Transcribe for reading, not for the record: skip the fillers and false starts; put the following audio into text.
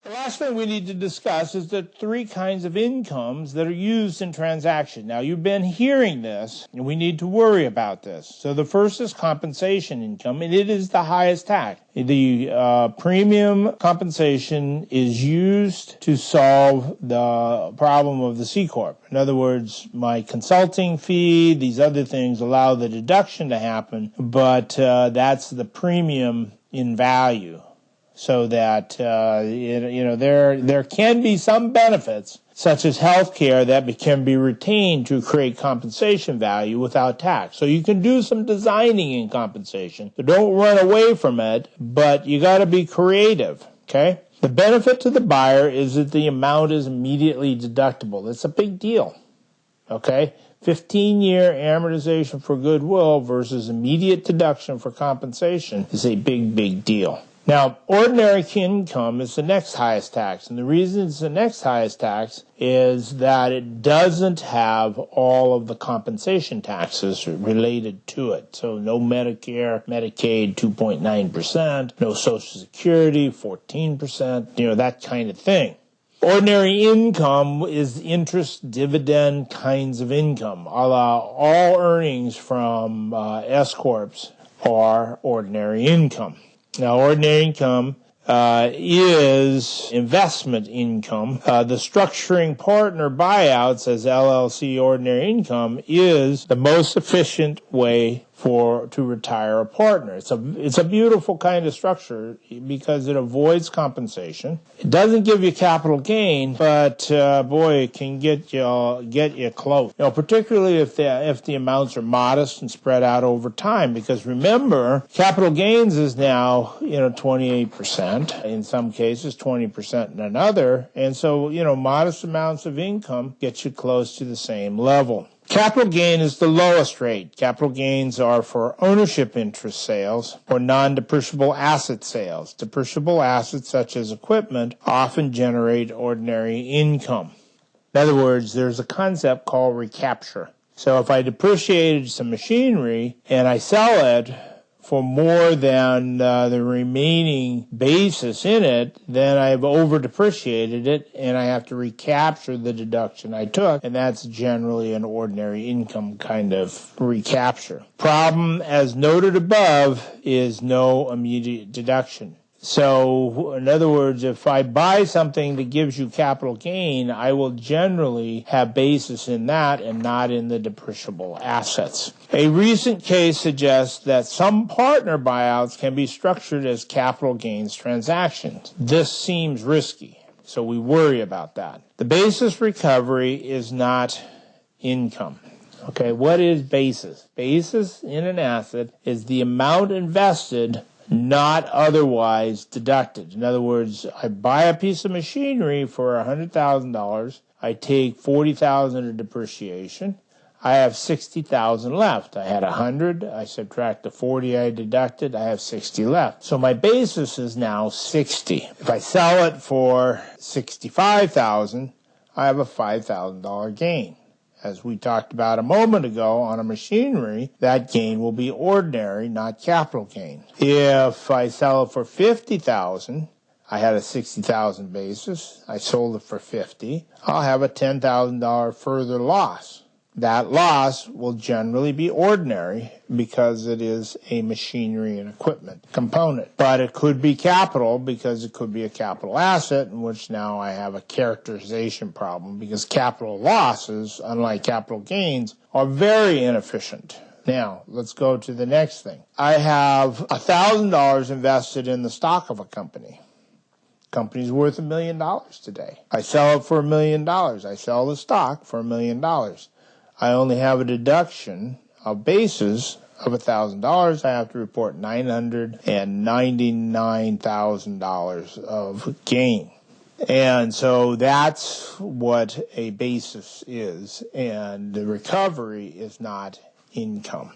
The last thing we need to discuss is the three kinds of incomes that are used in transactions. Now, you've been hearing this, and we need to worry about this. So the first is compensation income, and it is the highest tax. The premium compensation is used to solve the problem of the C Corp. In other words, my consulting fee, these other things allow the deduction to happen, but that's the premium in value. So that there can be some benefits, such as health care, that can be retained to create compensation value without tax. So you can do some designing in compensation. So don't run away from it, but you got to be creative, okay? The benefit to the buyer is that the amount is immediately deductible. That's a big deal, okay? 15-year amortization for goodwill versus immediate deduction for compensation is a big, big deal. Now, ordinary income is the next highest tax, and the reason it's the next highest tax is that it doesn't have all of the compensation taxes related to it. So no Medicare, Medicaid, 2.9%, no Social Security, 14%, that kind of thing. Ordinary income is interest, dividend kinds of income. All earnings from S-Corps are ordinary income. Now, ordinary income is investment income. The structuring partner buyouts as LLC ordinary income is the most efficient way to retire a partner. It's a beautiful kind of structure because it avoids compensation. It doesn't give you capital gain, but boy, it can get you close. Particularly if the amounts are modest and spread out over time. Because remember, capital gains is now 28%. In some cases, 20% in another, and so modest amounts of income get you close to the same level. Capital gain is the lowest rate. Capital gains are for ownership interest sales or non-depreciable asset sales. Depreciable assets such as equipment often generate ordinary income. In other words, there's a concept called recapture. So if I depreciated some machinery and I sell it for more than the remaining basis in it, then I've over-depreciated it, and I have to recapture the deduction I took, and that's generally an ordinary income kind of recapture. Problem, as noted above, is no immediate deduction. So, in other words, if I buy something that gives you capital gain, I will generally have basis in that and not in the depreciable assets. A recent case suggests that some partner buyouts can be structured as capital gains transactions. This seems risky, so we worry about that. The basis recovery is not income. Okay, what is basis? Basis in an asset is the amount invested not otherwise deducted. In other words, I buy a piece of machinery for $100,000. I take $40,000 of depreciation. I have $60,000 left. I had $100. I subtract the $40 I deducted. I have $60 left. So my basis is now $60. If I sell it for $65,000, I have a $5,000 gain. As we talked about a moment ago on a machinery, that gain will be ordinary, not capital gain. If I sell it for $50,000, I had a $60,000 basis. I sold it for $50,000. I'll have a $10,000 further loss. That loss will generally be ordinary because it is a machinery and equipment component. But it could be capital because it could be a capital asset, in which now I have a characterization problem because capital losses, unlike capital gains, are very inefficient. Now, let's go to the next thing. I have $1,000 invested in the stock of a company. Company's worth $1 million today. I sell it for $1 million. I sell the stock for $1 million. I only have a deduction of basis of $1,000. I have to report $999,000 of gain. And so that's what a basis is, and the recovery is not income.